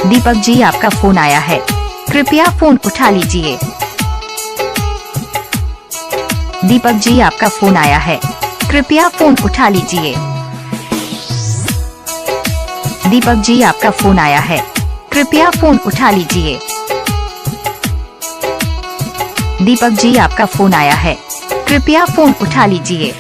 दीपक जी, आपका फोन आया है, कृपया फोन उठा लीजिए। दीपक जी, आपका फोन आया है, कृपया फोन उठा लीजिए। दीपक जी, आपका फोन आया है, कृपया फोन उठा लीजिए। दीपक जी, आपका फोन आया है, कृपया फोन उठा लीजिए।